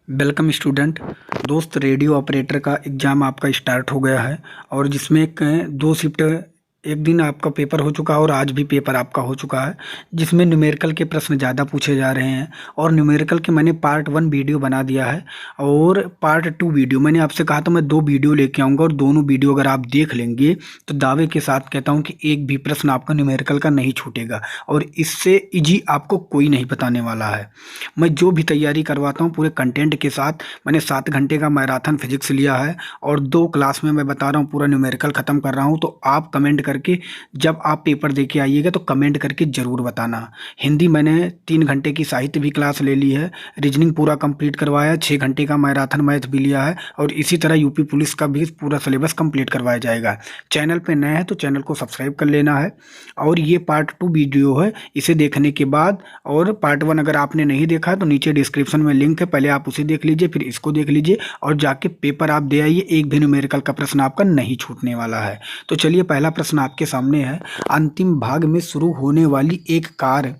Welcome student. दोस्त, radio operator का exam आपका स्टार्ट हो गया है और जिसमें दो शिफ्ट, एक दिन आपका पेपर हो चुका है और आज भी पेपर आपका हो चुका है, जिसमें न्यूमेरिकल के प्रश्न ज़्यादा पूछे जा रहे हैं। और न्यूमेरिकल के मैंने पार्ट 1 वीडियो बना दिया है और पार्ट 2 वीडियो मैंने आपसे कहा था मैं 2 वीडियो लेके आऊँगा, और दोनों वीडियो अगर आप देख लेंगे तो दावे के साथ कहता हूँ कि एक भी प्रश्न आपका न्यूमेरिकल का नहीं छूटेगा और इससे ईजी आपको कोई नहीं बताने वाला है। मैं जो भी तैयारी करवाता हूँ पूरे कंटेंट के साथ, मैंने 7 घंटे का मैराथन फिजिक्स लिया है और 2 क्लास में मैं बता रहा हूँ पूरा न्यूमेरिकल ख़त्म कर रहा हूँ। तो आप कमेंट करके, जब आप पेपर दे के आइएगा तो कमेंट करके ज़रूर बताना। हिंदी मैंने 3 घंटे की साहित्य भी क्लास ले ली है, रीजनिंग पूरा कंप्लीट करवाया, 6 घंटे का मैराथन मैथ भी लिया है और इसी तरह यूपी पुलिस का भी पूरा सिलेबस कंप्लीट करवाया जाएगा। चैनल पे नए हैं तो चैनल को सब्सक्राइब कर लेना है। और ये पार्ट 2 वीडियो है, इसे देखने के बाद, और पार्ट 1 अगर आपने नहीं देखा तो नीचे डिस्क्रिप्शन में लिंक है, पहले आप उसे देख लीजिए फिर इसको देख लीजिए और जाके पेपर आप दे आइए। एक भी न्यूमेरिकल का प्रश्न आपका नहीं छूटने वाला है। तो चलिए, पहला प्रश्न आपके सामने है। अंतिम भाग में शुरू होने वाली एक कार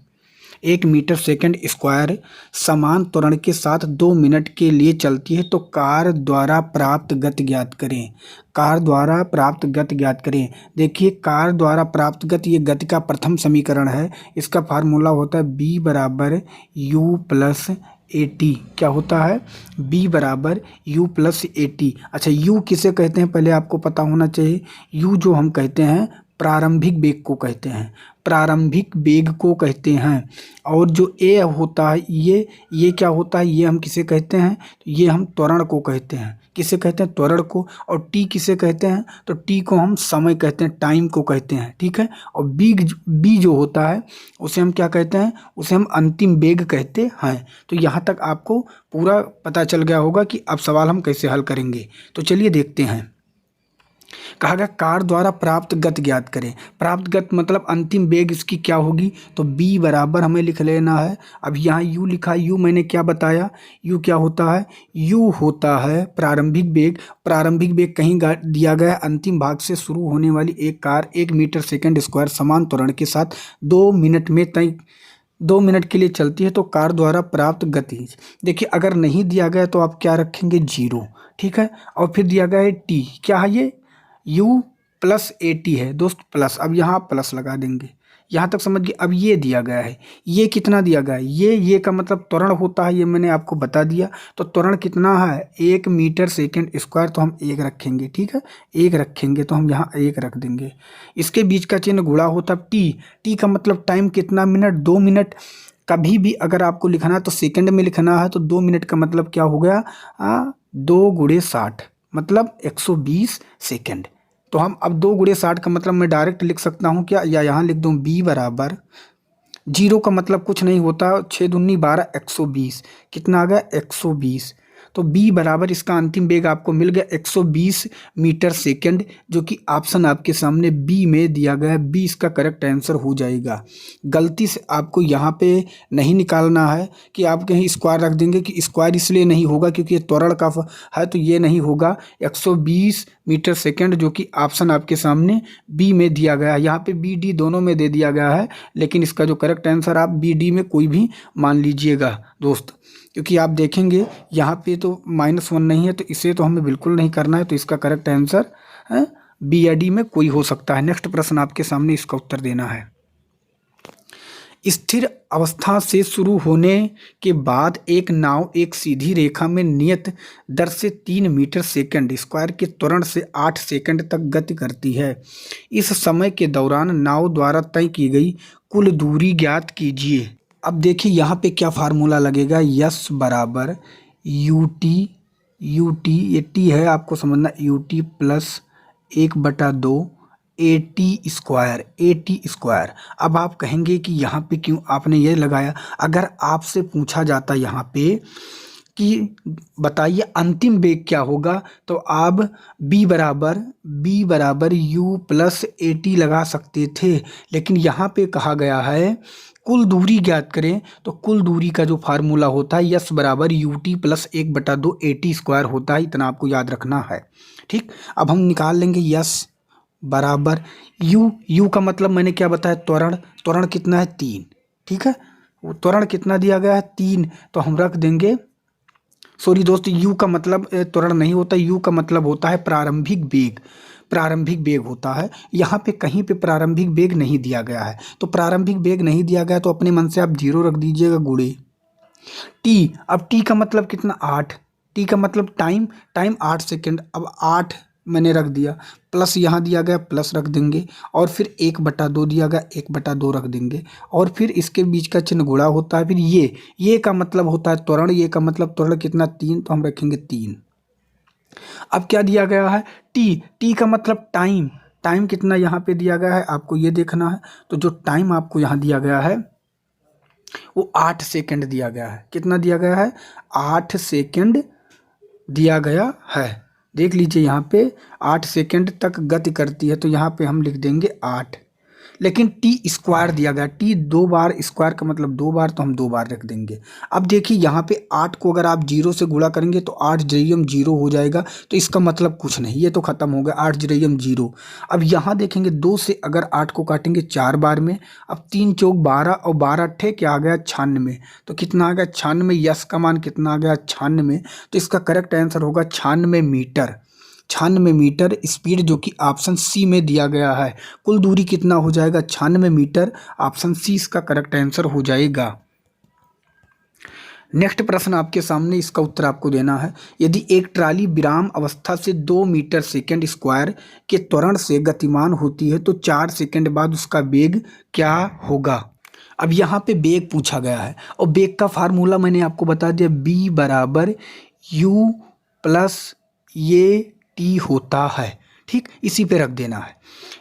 1 मीटर सेकंड स्क्वायर समान त्वरण के साथ 2 मिनट के लिए चलती है, तो कार द्वारा प्राप्त गति ज्ञात करें। कार द्वारा प्राप्त गति ज्ञात करें। देखिए, कार द्वारा प्राप्त गति, ये गति का प्रथम समीकरण है। इसका फार्मूला होता है b बराबर u प्लस ए टी। क्या होता है? b बराबर u प्लस ए टी। अच्छा, u किसे कहते हैं पहले आपको पता होना चाहिए। u जो हम कहते हैं प्रारंभिक वेग को कहते हैं, प्रारंभिक वेग को कहते हैं। और जो ए होता है, ये क्या होता है, ये हम किसे कहते हैं? ये हम त्वरण को कहते हैं। किसे कहते हैं? त्वरण को। और टी किसे कहते हैं? तो टी को हम समय कहते हैं, टाइम को कहते हैं। ठीक है। और बी जो होता है उसे हम क्या कहते हैं? उसे हम अंतिम वेग कहते हैं। तो यहाँ तक आपको पूरा पता चल गया होगा कि अब सवाल हम कैसे हल करेंगे। तो चलिए देखते हैं। कहा गया कार द्वारा प्राप्त गति ज्ञात करें। प्राप्त गति मतलब अंतिम वेग इसकी क्या होगी? तो b बराबर हमें लिख लेना है। अब यहाँ u लिखा है, u मैंने क्या बताया? u क्या होता है? u होता है प्रारंभिक वेग। प्रारंभिक वेग कहीं दिया गया है, अंतिम भाग से शुरू होने वाली एक कार 1 मीटर सेकंड स्क्वायर समान त्वरण के साथ 2 मिनट में 2 मिनट के लिए चलती है, तो कार द्वारा प्राप्त गति। देखिए, अगर नहीं दिया गया तो आप क्या रखेंगे? 0। ठीक है। और फिर दिया गया है t, क्या है ये? u प्लस ए टी है दोस्त, प्लस। अब यहाँ प्लस लगा देंगे। यहाँ तक समझ गए। अब ये दिया गया है, ये कितना दिया गया है? ये का मतलब त्वरण होता है, ये मैंने आपको बता दिया। तो त्वरण कितना है? 1 मीटर सेकंड स्क्वायर, तो हम 1 रखेंगे। ठीक है, 1 रखेंगे तो हम यहाँ 1 रख देंगे। इसके बीच का चिन्ह गुणा होता है टी का मतलब टाइम कितना? Minute, 2 minute. कभी भी अगर आपको लिखना है तो सेकंड में लिखना है, तो 2 मिनट का मतलब क्या हो गया? 2 गुणे 60 मतलब 120 सेकंड। तो हम अब 2 गुणे 60 का मतलब मैं डायरेक्ट लिख सकता हूँ क्या, या यहाँ लिख दूँ b बराबर 0 का मतलब कुछ नहीं होता, 6 दूनी 12, 120। कितना आ गया? 120। तो b बराबर इसका अंतिम वेग आपको मिल गया 120 मीटर सेकंड, जो कि ऑप्शन आपके सामने b में दिया गया है। b इसका करेक्ट आंसर हो जाएगा। गलती से आपको यहाँ पे नहीं निकालना है कि आप कहीं स्क्वायर रख देंगे, कि स्क्वायर इसलिए नहीं होगा क्योंकि ये त्वरण का है, तो ये नहीं होगा। 120 मीटर सेकंड जो कि ऑप्शन आपके सामने बी में दिया गया है। यहाँ पे बी डी दोनों में दे दिया गया है, लेकिन इसका जो करेक्ट आंसर आप बी डी में कोई भी मान लीजिएगा दोस्त, क्योंकि आप देखेंगे यहाँ पे तो -1 नहीं है, तो इसे तो हमें बिल्कुल नहीं करना है। तो इसका करेक्ट आंसर है बी या डी में कोई हो सकता है। नेक्स्ट प्रश्न आपके सामने, इसका उत्तर देना है। स्थिर अवस्था से शुरू होने के बाद एक नाव एक सीधी रेखा में नियत दर से 3 मीटर सेकंड स्क्वायर के त्वरण से 8 सेकंड तक गति करती है। इस समय के दौरान नाव द्वारा तय की गई कुल दूरी ज्ञात कीजिए। अब देखिए, यहाँ पे क्या फार्मूला लगेगा? यस बराबर यू टी, ये टी है आपको समझना, U T plus 1/2 A T square. अब आप कहेंगे कि यहाँ पे क्यों आपने ये लगाया? अगर आपसे पूछा जाता यहाँ पे कि बताइए अंतिम वेग क्या होगा, तो आप b बराबर u प्लस ए टी लगा सकते थे। लेकिन यहाँ पे कहा गया है कुल दूरी ज्ञात करें, तो कुल दूरी का जो फार्मूला होता है यस बराबर U T plus 1/2 A T square होता है। इतना आपको याद रखना है। ठीक, अब हम निकाल लेंगे यस बराबर यू का मतलब मैंने क्या बताया? त्वरण कितना है? 3। ठीक है, वो त्वरण कितना दिया गया है? 3। तो हम रख देंगे सॉरी दोस्त, यू का मतलब त्वरण नहीं होता, यू का मतलब होता है प्रारंभिक वेग। प्रारंभिक वेग होता है। यहाँ पे कहीं पे प्रारंभिक वेग नहीं दिया गया है, तो प्रारंभिक वेग नहीं दिया गया तो अपने मन से आप 0 रख दीजिएगा गुणे टी। अब टी का मतलब कितना, 8। टी का मतलब टाइम, टाइम 8 सेकेंड। अब 8 मैंने रख दिया, प्लस यहाँ दिया गया प्लस रख देंगे, और फिर 1/2 दिया गया 1/2 रख देंगे, और फिर इसके बीच का चिन्ह गुणा होता है। फिर ये का मतलब होता है त्वरण, ये का मतलब त्वरण कितना, 3, तो हम रखेंगे 3। अब क्या दिया गया है, टी। टी का मतलब टाइम, टाइम कितना यहाँ पे दिया गया है आपको ये देखना है। तो जो टाइम आपको यहाँ दिया गया है वो 8 सेकंड दिया गया है। कितना दिया गया है, 8 सेकंड दिया गया है। देख लीजिए यहाँ पे 8 सेकंड तक गति करती है, तो यहाँ पे हम लिख देंगे 8। लेकिन टी स्क्वायर दिया गया, टी 2 बार, स्क्वायर का मतलब 2 बार, तो हम 2 बार रख देंगे। अब देखिए यहाँ पे 8 को अगर आप 0 से गुणा करेंगे तो 8 जरियम 0 हो जाएगा, तो इसका मतलब कुछ नहीं, ये तो खत्म हो गया, 8 जरियम 0। अब यहाँ देखेंगे 2 से अगर 8 को काटेंगे 4 बार में, अब 3 चौक 12 और 12 अट्ठे क्या आ गया, 96। तो कितना आ गया, 96। यस का मान कितना आ गया, 96। तो इसका करेक्ट आंसर होगा 96 मीटर। 96 मीटर स्पीड, जो कि ऑप्शन सी में दिया गया है। कुल दूरी कितना हो जाएगा, 96 मीटर। ऑप्शन सी इसका करेक्ट आंसर हो जाएगा। नेक्स्ट प्रश्न आपके सामने, इसका उत्तर आपको देना है। यदि एक ट्राली विराम अवस्था से 2 मीटर सेकेंड स्क्वायर के त्वरण से गतिमान होती है तो 4 सेकेंड बाद उसका वेग क्या होगा। अब यहाँ पे वेग पूछा गया है, और वेग का फार्मूला मैंने आपको बता दिया, बी बराबर यू प्लस ये टी होता है। ठीक, इसी पे रख देना है।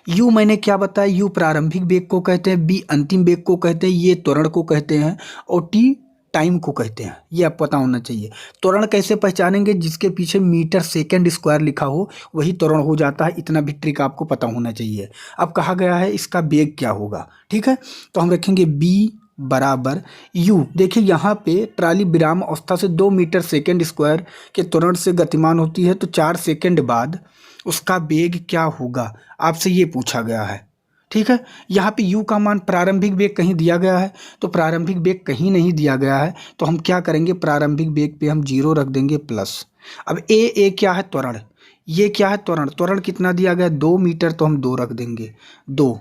यू मैंने क्या बताया, यू प्रारंभिक वेग को कहते हैं, बी अंतिम वेग को कहते हैं, ये त्वरण को कहते हैं, और टी टाइम को कहते हैं। ये आप पता होना चाहिए। त्वरण कैसे पहचानेंगे, जिसके पीछे मीटर सेकेंड स्क्वायर लिखा हो वही त्वरण हो जाता है। इतना भी ट्रिक आपको पता होना चाहिए। अब कहा गया है इसका वेग क्या होगा। ठीक है, तो हम रखेंगे बी बराबर यू। देखिए यहाँ पे ट्राली विराम अवस्था से 2 मीटर सेकेंड स्क्वायर के त्वरण से गतिमान होती है तो 4 सेकेंड बाद उसका वेग क्या होगा, आपसे ये पूछा गया है। ठीक है, यहाँ पे u का मान प्रारंभिक वेग कहीं दिया गया है, तो प्रारंभिक वेग कहीं नहीं दिया गया है, तो हम क्या करेंगे, प्रारंभिक वेग पे हम 0 रख देंगे प्लस। अब ए क्या है, त्वरण। ये क्या है, त्वरण। त्वरण कितना दिया गया, 2 मीटर, तो हम 2 रख देंगे 2।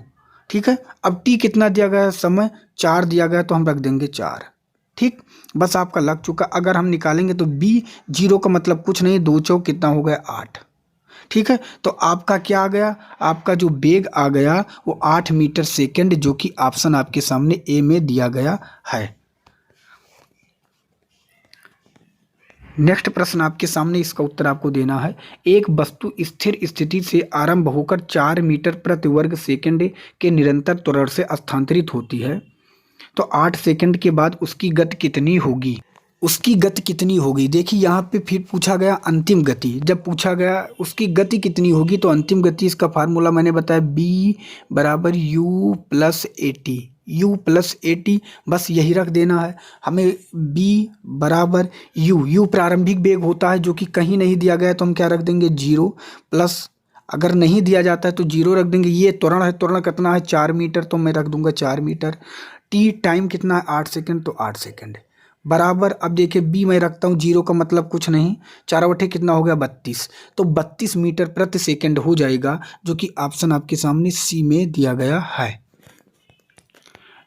ठीक है, अब t कितना दिया गया है, समय 4 दिया गया, तो हम रख देंगे 4। ठीक, बस आपका लग चुका। अगर हम निकालेंगे तो b 0 का मतलब कुछ नहीं, 2 चौक कितना हो गया, 8। ठीक है, तो आपका क्या आ गया, आपका जो वेग आ गया वो 8 मीटर सेकेंड, जो कि ऑप्शन आपके सामने ए में दिया गया है। नेक्स्ट प्रश्न आपके सामने, इसका उत्तर आपको देना है। एक वस्तु स्थिर स्थिति से आरंभ होकर 4 मीटर प्रति वर्ग सेकंड के निरंतर त्वरण से स्थानांतरित होती है, तो 8 सेकंड के बाद उसकी गति कितनी होगी। उसकी गति कितनी होगी, देखिए यहाँ पे फिर पूछा गया अंतिम गति। जब पूछा गया उसकी गति कितनी होगी, तो अंतिम गति, इसका फार्मूला मैंने बताया, बी बराबर you plus A T. You plus A T, बस यही रख देना है हमें। बी बराबर यू प्रारंभिक वेग होता है, जो कि कहीं नहीं दिया गया है, तो हम क्या रख देंगे, 0 प्लस, अगर नहीं दिया जाता है तो 0 रख देंगे। ये त्वरण है, त्वरण कितना है, 4 मीटर, तो मैं रख दूंगा 4 मीटर। टी टाइम कितना है, 8 सेकेंड, तो 8 सेकेंड बराबर। अब देखिए बी मैं रखता हूँ, 0 का मतलब कुछ नहीं, 4 बटे कितना हो गया, 32, तो 32 मीटर प्रति सेकेंड हो जाएगा, जो कि ऑप्शन आपके सामने सी में दिया गया है।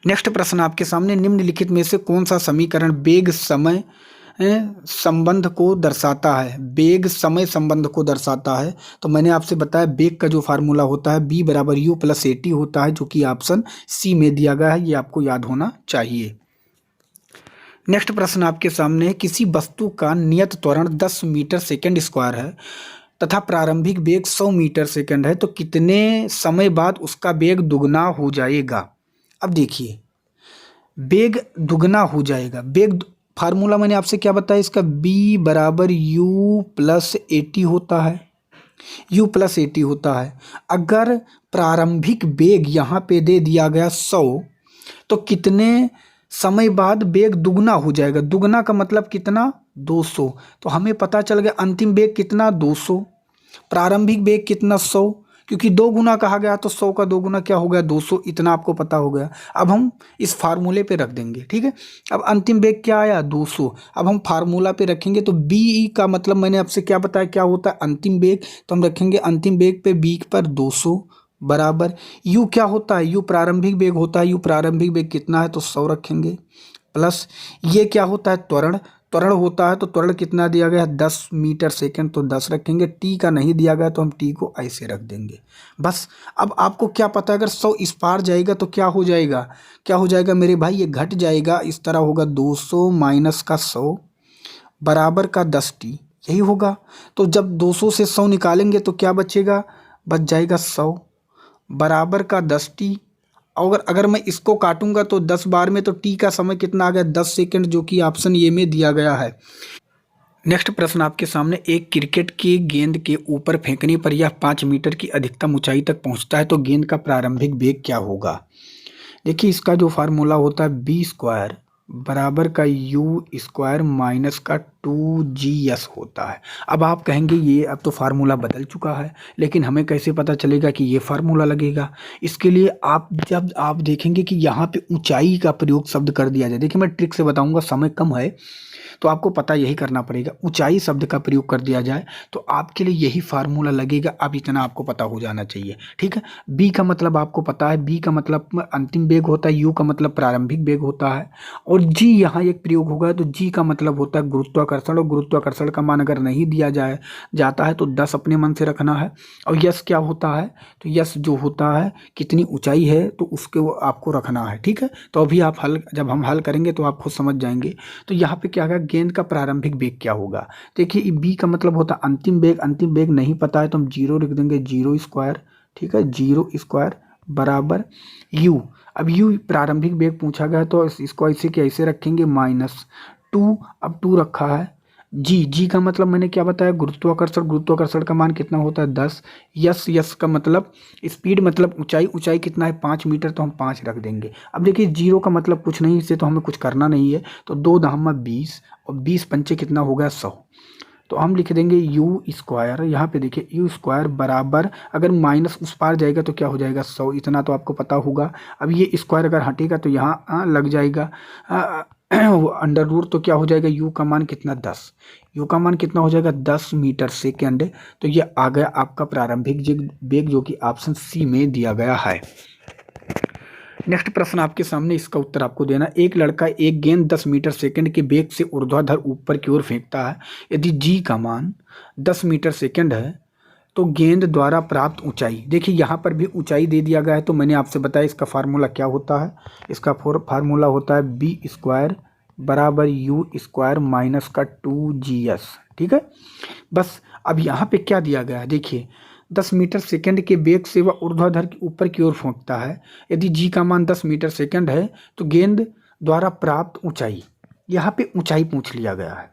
नेक्स्ट प्रश्न आपके सामने, निम्नलिखित में से कौन सा समीकरण वेग समय संबंध को दर्शाता है। वेग समय संबंध को दर्शाता है, तो मैंने आपसे बताया वेग का जो फार्मूला होता है बी बराबर यू प्लस ए टी होता है, जो कि ऑप्शन सी में दिया गया है। ये आपको याद होना चाहिए। नेक्स्ट प्रश्न आपके सामने है, किसी वस्तु का नियत त्वरण 10 मीटर सेकेंड स्क्वायर है तथा प्रारंभिक वेग 100 मीटर सेकेंड है, तो कितने समय बाद उसका वेग दुगना हो जाएगा। अब देखिए वेग दुगना हो जाएगा, वेग फार्मूला मैंने आपसे क्या बताया, इसका बी बराबर यू प्लस ए टी होता है। यू प्लस ए टी होता है। अगर प्रारंभिक वेग यहाँ पे दे दिया गया 100, तो कितने समय बाद वेग दुगना हो जाएगा। दुगना का मतलब कितना, 200। तो हमें पता चल गया अंतिम वेग कितना, 200, प्रारंभिक वेग कितना, 100, क्योंकि 2 गुना कहा गया तो 100 का 2 गुना क्या हो गया 200, इतना आपको पता हो गया। अब हम इस फार्मूले पे रख देंगे, ठीक है। अब अंतिम वेग क्या आया 200। अब हम फार्मूला पे रखेंगे तो बी का मतलब मैंने आपसे क्या बताया क्या होता है अंतिम वेग, तो हम रखेंगे अंतिम वेग पे बी पर 200 बराबर यू क्या होता है, यू प्रारंभिक वेग होता है, यू प्रारंभिक वेग कितना है तो 100 रखेंगे, प्लस ये क्या होता है त्वरण, त्वरण होता है तो त्वरण कितना दिया गया है 10 मीटर सेकंड तो 10 रखेंगे, टी का नहीं दिया गया तो हम टी को ऐसे रख देंगे बस। अब आपको क्या पता है अगर 100 इस पार जाएगा तो क्या हो जाएगा, क्या हो जाएगा मेरे भाई, ये घट जाएगा, इस तरह होगा 200 माइनस का 100 बराबर का 10t, यही होगा। तो जब 200 से 100 निकालेंगे तो क्या बचेगा, बच जाएगा 100 बराबर का 10t। और अगर मैं इसको काटूंगा तो 10 बार में तो टी का समय कितना आ गया 10 सेकंड, जो कि ऑप्शन ए में दिया गया है। नेक्स्ट प्रश्न आपके सामने, एक क्रिकेट की गेंद के ऊपर फेंकने पर यह 5 मीटर की अधिकतम ऊंचाई तक पहुंचता है तो गेंद का प्रारंभिक वेग क्या होगा। देखिए इसका जो फार्मूला होता है बी स्क्वायर बराबर का यू स्क्वायर माइनस का 2GS होता है। अब आप कहेंगे ये अब तो फार्मूला बदल चुका है, लेकिन हमें कैसे पता चलेगा कि ये फार्मूला लगेगा। इसके लिए आप जब आप देखेंगे कि यहाँ पे ऊंचाई का प्रयोग शब्द कर दिया जाए, देखिए मैं ट्रिक से बताऊंगा, समय कम है तो आपको पता यही करना पड़ेगा, ऊंचाई शब्द का प्रयोग कर दिया जाए तो आपके लिए यही फार्मूला लगेगा। अब इतना आपको पता हो जाना चाहिए, ठीक है। बी का मतलब आपको पता है, बी का मतलब अंतिम वेग होता है, यू का मतलब प्रारंभिक वेग होता है, और जी यहाँ एक प्रयोग होगा तो जी का मतलब होता है गुरुत्वाकर्षण, और गुरुत्वाकर्षण का मान अगर नहीं दिया जाता है तो 10 अपने मन से रखना है। और यस क्या होता है, तो यस जो होता है कितनी ऊंचाई है तो उसके वो आपको रखना है, ठीक है। तो अभी आप जब हम हल करेंगे तो आप खुद समझ जाएंगे। तो यहाँ पे क्या है, गेंद का प्रारंभिक वेग क्या होगा, देखिए बी का मतलब होता है अंतिम वेग, अंतिम वेग नहीं पता है तो हम 0 लिख देंगे, 0 स्क्वायर, ठीक है, 0 स्क्वायर बराबर यू। अब यू प्रारंभिक वेग पूछा गया तो इसको ऐसे के ऐसे रखेंगे -2, अब 2 रखा है। जी का मतलब मैंने क्या बताया गुरुत्वाकर्षण, गुरुत्वाकर्षण का मान कितना होता है 10। यस का मतलब स्पीड मतलब ऊंचाई, ऊंचाई कितना है 5 मीटर तो हम 5 रख देंगे। अब देखिए 0 का मतलब कुछ नहीं, इससे तो हमें कुछ करना नहीं है, तो 2 दहमा 20 और 20 पंचे कितना हो गया 100, तो हम लिख देंगे यू स्क्वायर, यहाँ पे देखिए यू स्क्वायर बराबर अगर माइनस उस पार जाएगा तो क्या हो जाएगा 100, इतना तो आपको पता होगा। अब ये स्क्वायर अगर हटेगा तो यहाँ लग जाएगा अंडर रूट, तो क्या हो जाएगा यू का मान कितना 10, यू का मान कितना हो जाएगा 10 मीटर सेकेंड। तो ये आ गया आपका प्रारंभिक वेग जो कि ऑप्शन सी में दिया गया है। नेक्स्ट प्रश्न आपके सामने, इसका उत्तर आपको देना। एक लड़का एक गेंद 10 मीटर सेकंड के वेग से ऊर्ध्वाधर ऊपर की ओर फेंकता है, यदि जी का मान 10 मीटर सेकंड है तो गेंद द्वारा प्राप्त ऊंचाई, देखिए यहाँ पर भी ऊंचाई दे दिया गया है, तो मैंने आपसे बताया इसका फार्मूला क्या होता है, इसका फार्मूला होता है बी स्क्वायर बराबर यू स्क्वायर माइनस का 2GS, ठीक है। बस अब यहाँ पे क्या दिया गया है, देखिए 10 मीटर सेकंड के वेग से वह ऊर्ध्वाधर के ऊपर की ओर फेंकता है, यदि जी का मान 10 मीटर सेकंड है तो गेंद द्वारा प्राप्त ऊंचाई, यहाँ पे ऊंचाई पूछ लिया गया है।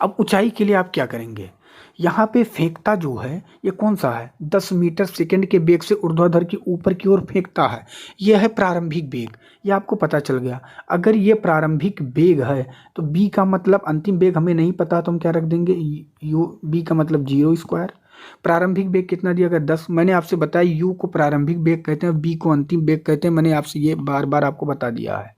अब ऊंचाई के लिए आप क्या करेंगे, यहाँ पे फेंकता जो है ये कौन सा है 10 मीटर सेकंड के वेग से ऊर्ध्वाधर के ऊपर की ओर फेंकता है, यह है प्रारंभिक वेग, ये आपको पता चल गया। अगर ये प्रारंभिक वेग है तो बी का मतलब अंतिम वेग हमें नहीं पता तो हम क्या रख देंगे यू, बी का मतलब 0 स्क्वायर, प्रारंभिक वेग कितना दिया गया 10, मैंने आपसे बताया यू को प्रारंभिक वेग कहते हैं, बी को अंतिम वेग कहते हैं, मैंने आपसे ये बार बार आपको बता दिया है,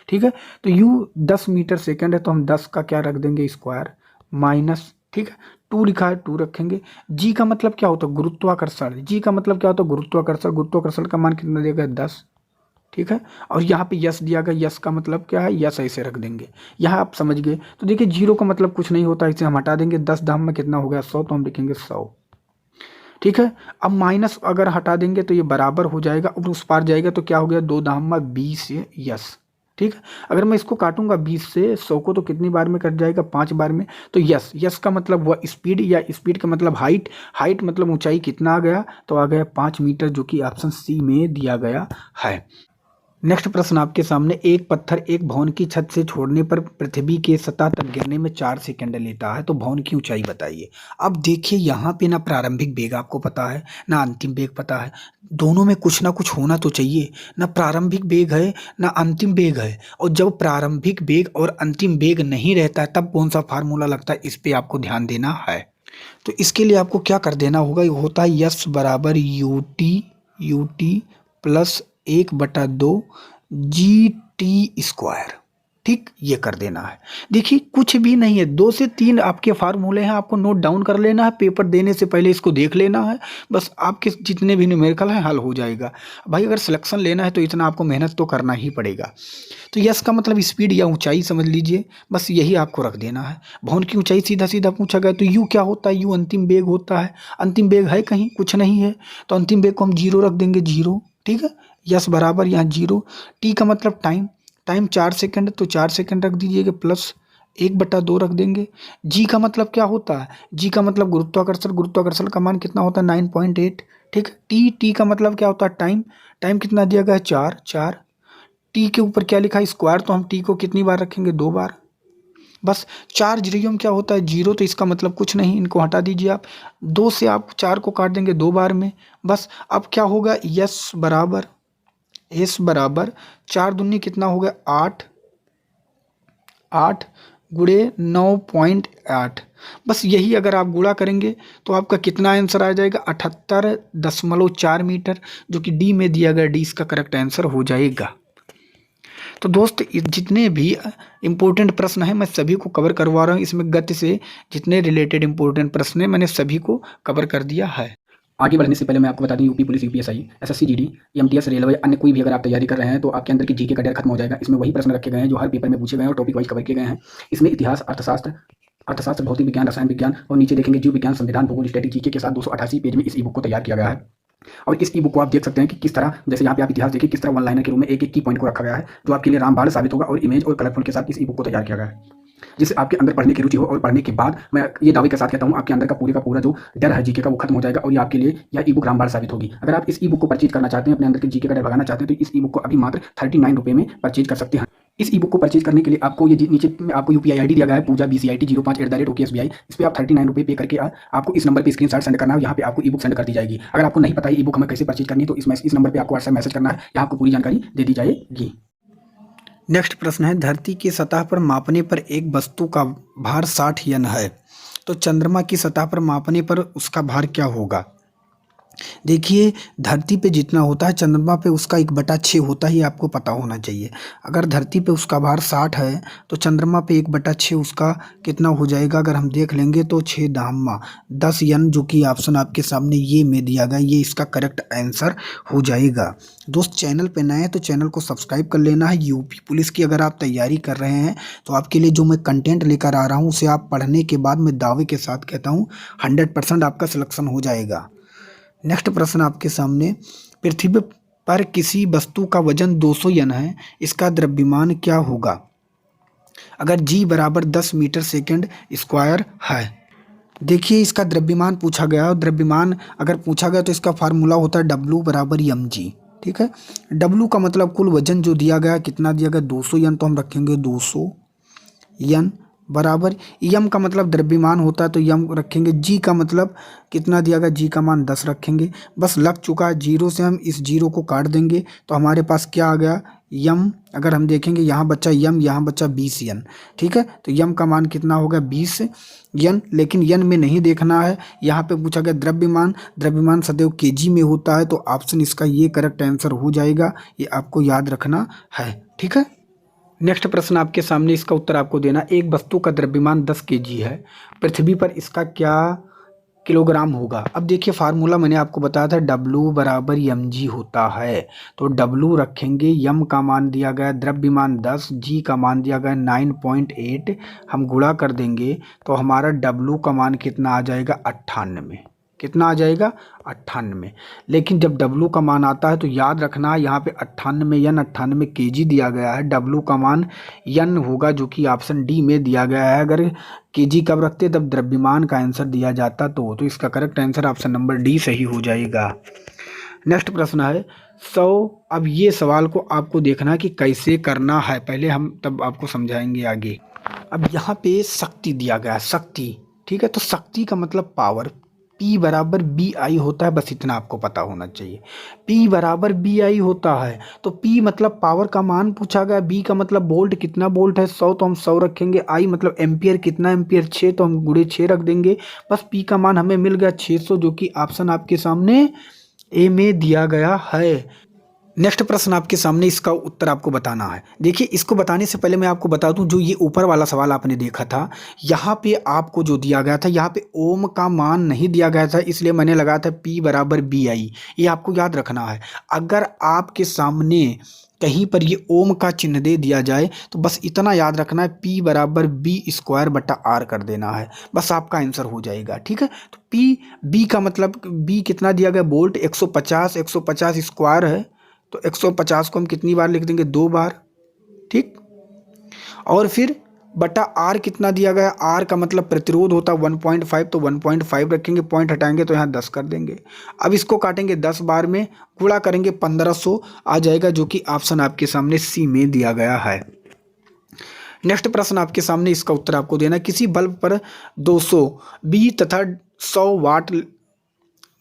ठीक है। तो यू 10 मीटर सेकंड है तो हम 10 का क्या रख देंगे स्क्वायर माइनस, ठीक है, 2 लिखा है 2 रखेंगे। जी का मतलब क्या होता है गुरुत्वाकर्षण, जी का मतलब क्या होता है गुरुत्वाकर्षण, गुरुत्वाकर्षण का मान कितना देगा 10, ठीक है। और यहाँ पे यस दिया गया, यस का मतलब क्या है, यस ऐसे रख देंगे, यहाँ आप समझ गए। तो देखिए 0 का मतलब कुछ नहीं होता, इसे हम हटा देंगे, 10 दाम में कितना हो गया 100, तो हम लिखेंगे 100, ठीक है। अब माइनस अगर हटा देंगे तो ये बराबर हो जाएगा, और उस पार जाएगा तो क्या हो गया 2 दाम में 20 यस, ठीक है। अगर मैं इसको काटूंगा 20 से 100 को तो कितनी बार में कट जाएगा 5 बार में, तो यस का मतलब वह स्पीड, या स्पीड का मतलब हाइट, हाइट मतलब ऊंचाई कितना आ गया, तो आ गया 5 मीटर जो कि ऑप्शन सी में दिया गया है। नेक्स्ट प्रश्न आपके सामने, एक पत्थर एक भवन की छत से छोड़ने पर पृथ्वी के सतह तक गिरने में 4 सेकंड लेता है तो भवन की ऊंचाई बताइए। अब देखिए यहाँ पे ना प्रारंभिक वेग आपको पता है ना अंतिम वेग पता है, दोनों में कुछ ना कुछ होना तो चाहिए, ना प्रारंभिक वेग है ना अंतिम वेग है, और जब प्रारंभिक वेग और अंतिम वेग नहीं रहता है तब कौन सा फार्मूला लगता है, इस पे आपको ध्यान देना है। तो इसके लिए आपको क्या कर देना होगा, ये होता है यस बराबर U T plus 1/2 G T square. ठीक, ये कर देना है। देखिए कुछ भी नहीं है, 2 से 3 आपके फार्मूले हैं, आपको नोट डाउन कर लेना है, पेपर देने से पहले इसको देख लेना है, बस आपके जितने भी न्यूमेरिकल हैं हल हो जाएगा। भाई अगर सिलेक्शन लेना है तो इतना आपको मेहनत तो करना ही पड़ेगा। तो यस का मतलब स्पीड या ऊंचाई समझ लीजिए, बस यही आपको रख देना है। भवन की ऊंचाई सीधा सीधा पूछा गया, तो यू क्या होता है, यू अंतिम वेग होता है। अंतिम वेग है कहीं, कुछ नहीं है, तो अंतिम वेग को हम 0 रख देंगे, 0। ठीक है, यस बराबर यहाँ 0। टी का मतलब टाइम, टाइम 4 सेकंड, तो 4 सेकंड रख दीजिएगा, प्लस 1/2 रख देंगे। जी का मतलब क्या होता है, जी का मतलब गुरुत्वाकर्षण, गुरुत्वाकर्षण का मान कितना होता है 9.8। ठीक है, टी का मतलब क्या होता है टाइम, टाइम कितना दिया गया है 4। टी के ऊपर क्या लिखा है स्क्वायर, तो हम टी को कितनी बार रखेंगे 2 बार। बस 4 जीरो में क्या होता है 0, तो इसका मतलब कुछ नहीं, इनको हटा दीजिए आप। 2 से आप 4 को काट देंगे 2 बार में। बस अब क्या होगा, एस बराबर 4 दूनी कितना हो गया 8, 8 गुणे 9.8। बस यही अगर आप गुणा करेंगे तो आपका कितना आंसर आ जाएगा 78.4 मीटर, जो कि डी में दिया गया, डी इसका करेक्ट आंसर हो जाएगा। तो दोस्त जितने भी इम्पोर्टेंट प्रश्न हैं मैं सभी को कवर करवा रहा हूँ, इसमें गति से जितने रिलेटेड इम्पोर्टेंट प्रश्न हैं मैंने सभी को कवर कर दिया है। आगे बढ़ने से पहले मैं आपको बता दूं, UP police, UPSI, SSC GD, MTS, railway, अन्य कोई भी अगर आप तैयारी कर रहे हैं तो आपके अंदर की जीके का डर खत्म हो जाएगा। इसमें वही प्रश्न रखे गए हैं जो हर पेपर में पूछे गए हैं और टॉपिक वाइज कवर किए गए हैं। इसमें इतिहास, अर्थशास्त्र, भौतिक विज्ञान, रसायन विज्ञान और नीचे देखेंगे जीव विज्ञान, संविधान, भूगोल, स्टैटिक जीके के साथ 288 पेज में इस ई बुक को तैयार किया गया है। और इस ई बुक को आप देख सकते हैं कि किस तरह, जैसे यहाँ पे आप इतिहास देखिए, किस तरह वन लाइनर के रूप में एक एक की पॉइंट को रखा गया है, जो आपके लिए रामबाण साबित होगा। और इमेज और कलरफुल के साथ इस ई बुक को तैयार किया गया है, जिससे आपके अंदर पढ़ने की रुचि हो, और पढ़ने के बाद मैं ये दावे के साथ कहता हूँ आपके अंदर का पूरा जो डर है जीके का वो खत्म हो जाएगा, और ये आपके लिए यह ई बुक रामबाण साबित होगी। अगर आप इस ई बुक को परचेज करना चाहते हैं, अपने अंदर के जीके का डर भगाना चाहते हैं, तो इस ई बुक को अभी मात्र 39 रुपये में परचेज कर सकते हैं। इस ई बुक को परचेज करने के लिए आपको ये नीचे में आपको यूपीआई आईडी दिया गया है, पूजा BCIT 05@OKSBI। इस पर आप 39 रुपये पे करके आपको इस नंबर पे स्क्रीनशॉट सेंड करना है, यहाँ पे आपको ई बुक सेंड कर दी जाएगी। अगर आपको नहीं पता है ई बुक हमें कैसे परचेज करनी है, तो इस नंबर पे आपको व्हाट्सएप मैसेज करना है, यहाँ आपको पूरी जानकारी दे दी जाएगी। नेक्स्ट प्रश्न है, धरती की सतह पर मापने पर एक वस्तु का भार 60 यन है, तो चंद्रमा की सतह पर मापने पर उसका भार क्या होगा। देखिए धरती पे जितना होता है चंद्रमा पे उसका 1/6 होता है, ये आपको पता होना चाहिए। अगर धरती पे उसका भार 60 है तो चंद्रमा पे 1/6 उसका कितना हो जाएगा, अगर हम देख लेंगे तो 6 दामा 10 यन, जो कि ऑप्शन आपके सामने ये में दिया गया, ये इसका करेक्ट आंसर हो जाएगा। दोस्त चैनल पे नए हैं तो चैनल को सब्सक्राइब कर लेना है। यूपी पुलिस की अगर आप तैयारी कर रहे हैं तो आपके लिए जो मैं कंटेंट लेकर आ रहा हूँ उसे आप पढ़ने के बाद मैं दावे के साथ कहता हूँ 100% आपका सिलेक्शन हो जाएगा। नेक्स्ट प्रश्न आपके सामने, पृथ्वी पर किसी वस्तु का वजन 200 यन है, इसका द्रव्यमान क्या होगा अगर जी बराबर 10 मीटर सेकंड स्क्वायर है। देखिए इसका द्रव्यमान पूछा गया, और द्रव्यमान अगर पूछा गया तो इसका फार्मूला होता है W बराबर mg। ठीक है, W का मतलब कुल वजन जो दिया गया कितना दिया गया 200 यन, तो हम रखेंगे 200 यन बराबर यम का मतलब द्रव्यमान होता है तो यम रखेंगे। जी का मतलब कितना दिया गया, जी का मान 10 रखेंगे। बस लग चुका है, 0 से हम इस 0 को काट देंगे तो हमारे पास क्या आ गया यम। अगर हम देखेंगे यहाँ बच्चा यम, यहाँ बच्चा 20 यन। ठीक है, तो यम का मान कितना होगा 20 यन, लेकिन यन में नहीं देखना है, यहाँ पे पूछा गया द्रव्यमान, द्रव्यमान सदैव केजी में होता है, तो ऑप्शन इसका ये करेक्ट आंसर हो जाएगा, ये आपको याद रखना है। ठीक है, नेक्स्ट प्रश्न आपके सामने, इसका उत्तर आपको देना। एक वस्तु का द्रव्यमान 10 kg है, पृथ्वी पर इसका क्या किलोग्राम होगा। अब देखिए फार्मूला मैंने आपको बताया था W बराबर mg होता है, तो W रखेंगे, यम का मान दिया गया द्रव्यमान 10, जी का मान दिया गया 9.8, हम गुणा कर देंगे तो हमारा W का मान कितना आ जाएगा 98। कितना आ जाएगा 98। लेकिन जब W का मान आता है तो याद रखना यहाँ पे 98 यन, 98 kg दिया गया है, W का मान यन होगा, जो कि ऑप्शन डी में दिया गया है। अगर kg कब रखते तब द्रव्यमान का आंसर दिया जाता, तो इसका correct answer option number D सही हो जाएगा। नेक्स्ट प्रश्न है 100। अब ये सवाल को आपको देखना है कि कैसे करना है, पहले हम तब आपको समझाएंगे आगे। अब यहाँ पे शक्ति दिया गया है, शक्ति। ठीक है, तो शक्ति का मतलब पावर, P बराबर बी आई होता है, बस इतना आपको पता होना चाहिए। P बराबर बी आई होता है तो P मतलब पावर का मान पूछा गया, B का मतलब वोल्ट कितना वोल्ट है 100 तो हम 100 रखेंगे, I मतलब एम्पियर कितना एम्पियर 6 तो हम गुणे 6 रख देंगे। बस P का मान हमें मिल गया 600 जो कि ऑप्शन आपके सामने ए में दिया गया है। नेक्स्ट प्रश्न आपके सामने, इसका उत्तर आपको बताना है। देखिए इसको बताने से पहले मैं आपको बता दूं, जो ये ऊपर वाला सवाल आपने देखा था यहाँ पे आपको जो दिया गया था, यहाँ पे ओम का मान नहीं दिया गया था, इसलिए मैंने लगाया था P बराबर बी आई। ये आपको याद रखना है। अगर आपके सामने कहीं पर ये ओम का चिन्ह दे दिया जाए तो बस इतना याद रखना है, P बराबर बी स्क्वायर बटा आर कर देना है, बस आपका आंसर हो जाएगा। ठीक है, तो बी का मतलब बी कितना दिया गया वोल्ट 150, 150 स्क्वायर है तो 150 को हम कितनी बार लिख देंगे 2 बार। ठीक, और फिर बटा आर कितना दिया गया, आर का मतलब प्रतिरोध होता है 1.5 तो 1.5 रखेंगे, पॉइंट हटाएंगे तो यहाँ 10 कर देंगे। अब इसको काटेंगे 10 बार में, गुणा करेंगे 1500 आ जाएगा, जो कि ऑप्शन आपके सामने सी में दिया गया है। नेक्स्ट प्रश्न आपके सामने, इसका उत्तर आपको देना है। किसी बल्ब पर 220 तथा 100 वाट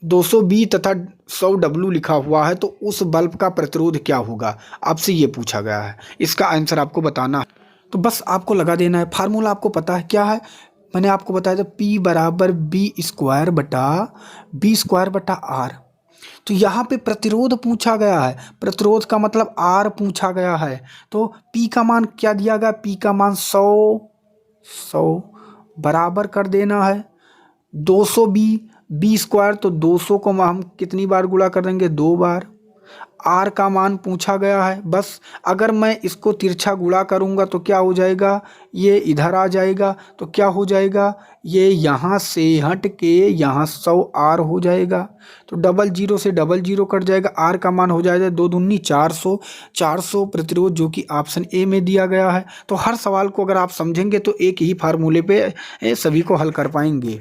220 तथा 100 डब्लू लिखा हुआ है तो उस बल्ब का प्रतिरोध क्या होगा, आपसे ये पूछा गया है। इसका आंसर आपको बताना है, तो बस आपको लगा देना है। फार्मूला आपको पता है क्या है, मैंने आपको बताया था P बराबर बी स्क्वायर बटा आर। तो यहाँ पे प्रतिरोध पूछा गया है, प्रतिरोध का मतलब आर पूछा गया है, तो P का मान क्या दिया गया, P का मान 100 बराबर कर देना है 220 स्क्वायर तो 200 को हम कितनी बार गुणा कर देंगे 2 बार। आर का मान पूछा गया है, बस अगर मैं इसको तिरछा गुणा करूंगा तो क्या हो जाएगा, ये इधर आ जाएगा तो क्या हो जाएगा, ये यहाँ से हट के यहाँ 100 आर हो जाएगा, तो 00 से 00 कट जाएगा, आर का मान हो जाएगा 2 दूनी 400 प्रतिरोध जो कि ऑप्शन ए में दिया गया है। तो हर सवाल को अगर आप समझेंगे तो एक ही फार्मूले पे सभी को हल कर पाएंगे।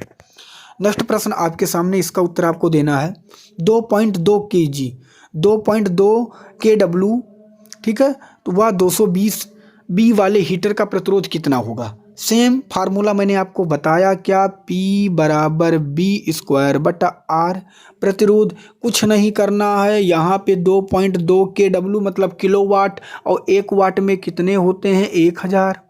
नेक्स्ट प्रश्न आपके सामने, इसका उत्तर आपको देना है। 2.2 kg 2.2 kW, ठीक है, तो वह 220 बी वाले हीटर का प्रतिरोध कितना होगा। सेम फार्मूला मैंने आपको बताया क्या, P बराबर बी स्क्वायर बटा आर। प्रतिरोध कुछ नहीं करना है, यहाँ पे 2.2 kW मतलब किलोवाट, और 1 वाट में कितने होते हैं 1000,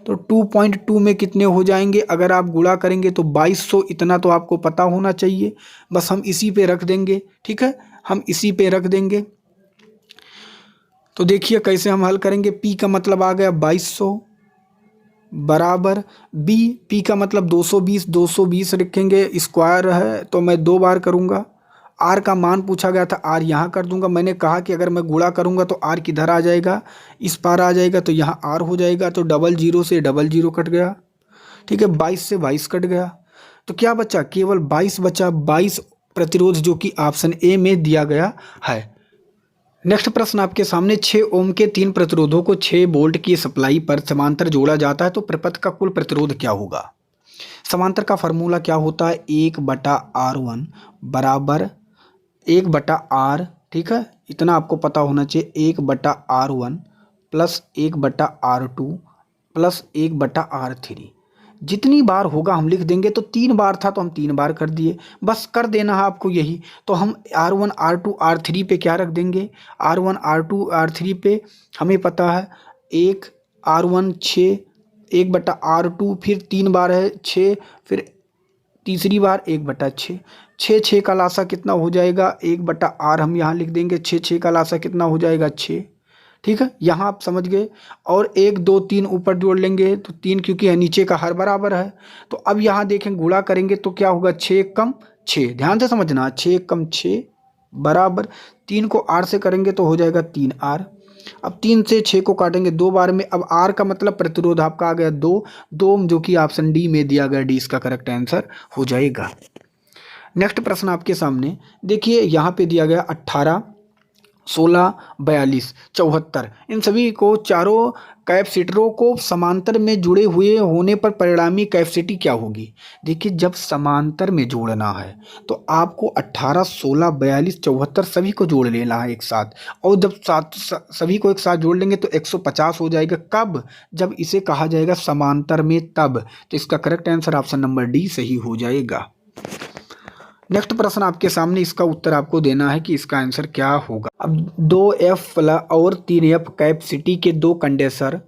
तो 2.2 में कितने हो जाएंगे, अगर आप गुणा करेंगे तो 2200, इतना तो आपको पता होना चाहिए, बस हम इसी पे रख देंगे। ठीक है, हम इसी पे रख देंगे। तो देखिए कैसे हम हल करेंगे, P का मतलब आ गया 2200 बराबर P का मतलब 220 रखेंगे, स्क्वायर है तो मैं 2 बार करूँगा। आर का मान पूछा गया था, आर यहाँ कर दूंगा, मैंने कहा कि अगर मैं गुणा करूंगा तो आर किधर आ जाएगा, इस पार आ जाएगा, तो यहाँ आर हो जाएगा, तो 00 से 00 कट गया। ठीक है, 22 से 22 कट गया, तो क्या बचा, केवल 22 बचा, 22 प्रतिरोध जो कि ऑप्शन ए में दिया गया है। नेक्स्ट प्रश्न आपके सामने, 6 ओम के 3 प्रतिरोधों को 6 वोल्ट की सप्लाई पर समांतर जोड़ा जाता है तो प्रपथ का कुल प्रतिरोध क्या होगा। समांतर का फार्मूला क्या होता है, 1/R1 बराबर 1/R। ठीक है, इतना आपको पता होना चाहिए, 1/R1 plus 1/R2 plus 1/R3। जितनी बार होगा हम लिख देंगे, तो 3 बार था तो हम 3 बार कर दिए, बस कर देना है आपको यही। तो हम R1 R2 R3 पे क्या रख देंगे, R1 R2 R3 पे हमें पता है 1 R1 6, 1/R2 फिर 3 बार है 6, फिर तीसरी बार 1/6, 6 का लासा कितना हो जाएगा, 1/R हम यहाँ लिख देंगे, 6 का लासा कितना हो जाएगा 6। ठीक है, यहाँ आप समझ गए, और 1 2 3 ऊपर जोड़ लेंगे तो 3, क्योंकि नीचे का हर बराबर है। तो अब यहाँ देखें गुणा करेंगे तो क्या होगा, 6 कम 6, ध्यान से समझना, 6 कम 6 बराबर 3 को R से करेंगे तो हो जाएगा 3R। अब 3 से 6 को काटेंगे 2 बार में, अब R का मतलब प्रतिरोध आपका आ गया 2 जो कि ऑप्शन डी में दिया गया, डी इसका करेक्ट आंसर हो जाएगा। नेक्स्ट प्रश्न आपके सामने देखिए, यहाँ पे दिया गया 18 16 42 74, इन सभी को चारों कैपेसिटरों को समांतर में जुड़े हुए होने पर परिणामी कैपेसिटी क्या होगी। देखिए जब समांतर में जोड़ना है तो आपको 18 16 42 74 सभी को जोड़ लेना है एक साथ, और जब सभी को एक साथ जोड़ लेंगे तो 150 हो जाएगा। कब, जब इसे कहा जाएगा समांतर में, तब। तो इसका correct answer option number D सही हो जाएगा। नेक्स्ट प्रश्न आपके सामने, इसका उत्तर आपको देना है कि इसका आंसर क्या होगा। अब 2F और 3F कैपेसिटी के दो कंडेंसर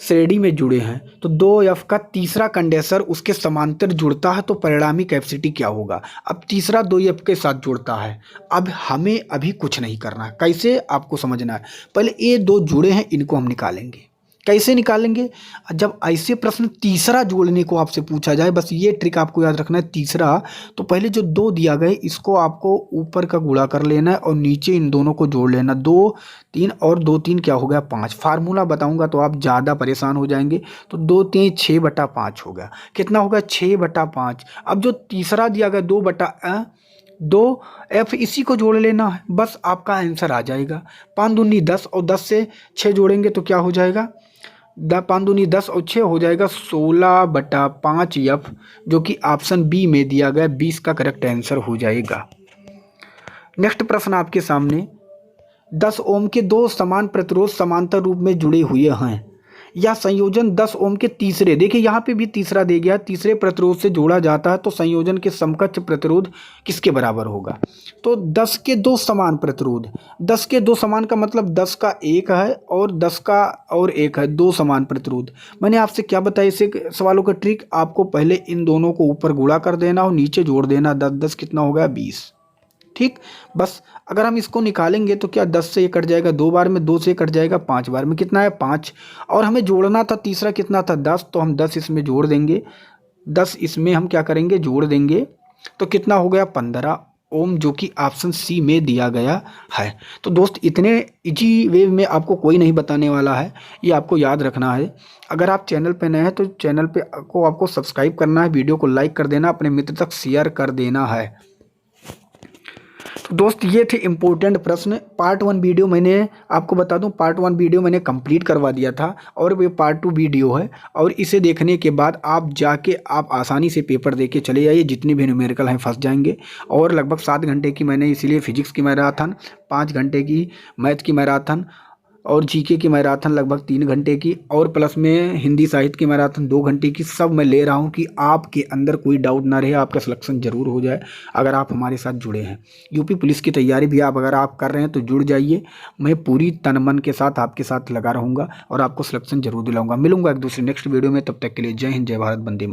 श्रेणी में जुड़े हैं, तो 2F का तीसरा कंडेंसर उसके समांतर जुड़ता है, तो परिणामी कैपेसिटी क्या होगा। अब तीसरा 2F के साथ जुड़ता है। अब हमें अभी कुछ नहीं करना है, कैसे आपको समझना है। पहले ये दो जुड़े हैं, इनको हम निकालेंगे। कैसे निकालेंगे, जब ऐसे प्रश्न तीसरा जोड़ने को आपसे पूछा जाए, बस ये ट्रिक आपको याद रखना है। तीसरा तो पहले जो दो दिया गया इसको आपको ऊपर का गुणा कर लेना है और नीचे इन दोनों को जोड़ लेना। 2 3 और 2 3 क्या हो गया 5। फार्मूला बताऊंगा तो आप ज़्यादा परेशान हो जाएंगे। तो 2 3 6/5 हो गया। कितना होगा 6/5। अब जो तीसरा दिया गया 2F इसी को जोड़ लेना है, बस आपका आंसर आ जाएगा। 5 दूनी 10 और 10 से 6 जोड़ेंगे तो क्या हो जाएगा, 5 दूनी 10 और 6 हो जाएगा 16/5F, जो कि ऑप्शन बी में दिया गया 20 का करेक्ट आंसर हो जाएगा। नेक्स्ट प्रश्न आपके सामने, 10 ओम के दो समान प्रतिरोध समांतर रूप में जुड़े हुए हैं, या संयोजन 10 ओम के तीसरे, देखिए यहाँ पे भी तीसरा दे गया, तीसरे प्रतिरोध से जोड़ा जाता है, तो संयोजन के समकक्ष प्रतिरोध किसके बराबर होगा। तो 10 के दो समान प्रतिरोध, 10 के दो समान का मतलब 10 का एक है और 10 का और एक है, दो समान प्रतिरोध। मैंने आपसे क्या बताया इसे सवालों का ट्रिक, आपको पहले इन दोनों को ऊपर गुणा कर देना और नीचे जोड़ देना। 10 10 कितना हो गया 20। ठीक, बस अगर हम इसको निकालेंगे तो क्या 10 से ये कट जाएगा 2 बार में, 2 से कट जाएगा 5 बार में, कितना है 5। और हमें जोड़ना था तीसरा कितना था 10, तो हम 10 इसमें जोड़ देंगे, 10 इसमें हम क्या करेंगे जोड़ देंगे, तो कितना हो गया 15 ओम, जो कि ऑप्शन सी में दिया गया है। तो दोस्त इतने इजी वे में आपको कोई नहीं बताने वाला है, ये आपको याद रखना है। अगर आप चैनल पे नए हैं तो चैनल पे को आपको सब्सक्राइब करना है, वीडियो को लाइक कर देना, अपने मित्र तक शेयर कर देना है। तो दोस्त ये थे इम्पोर्टेंट प्रश्न। पार्ट 1 वीडियो मैंने आपको बता दूं, पार्ट 1 वीडियो मैंने कंप्लीट करवा दिया था और ये पार्ट 2 वीडियो है, और इसे देखने के बाद आप जाके आप आसानी से पेपर दे के चले जाइए, जितने भी न्यूमेरिकल हैं फंस जाएंगे। और लगभग 7 घंटे की मैंने इसीलिए फिजिक्स की मैराथन, 5 घंटे की मैथ की मैराथन और जीके की मैराथन लगभग 3 घंटे की, और प्लस में हिंदी साहित्य की मैराथन 2 घंटे की, सब मैं ले रहा हूं कि आपके अंदर कोई डाउट ना रहे, आपका सिलेक्शन जरूर हो जाए अगर आप हमारे साथ जुड़े हैं। यूपी पुलिस की तैयारी भी अगर आप कर रहे हैं तो जुड़ जाइए, मैं पूरी तन मन के साथ आपके साथ लगा रहूँगा और आपको सिलेक्शन जरूर दिलाऊंगा। मिलूंगा एक दूसरे नेक्स्ट वीडियो में, तब तक के लिए जय हिंद, जय भारत, वंदे मातरम।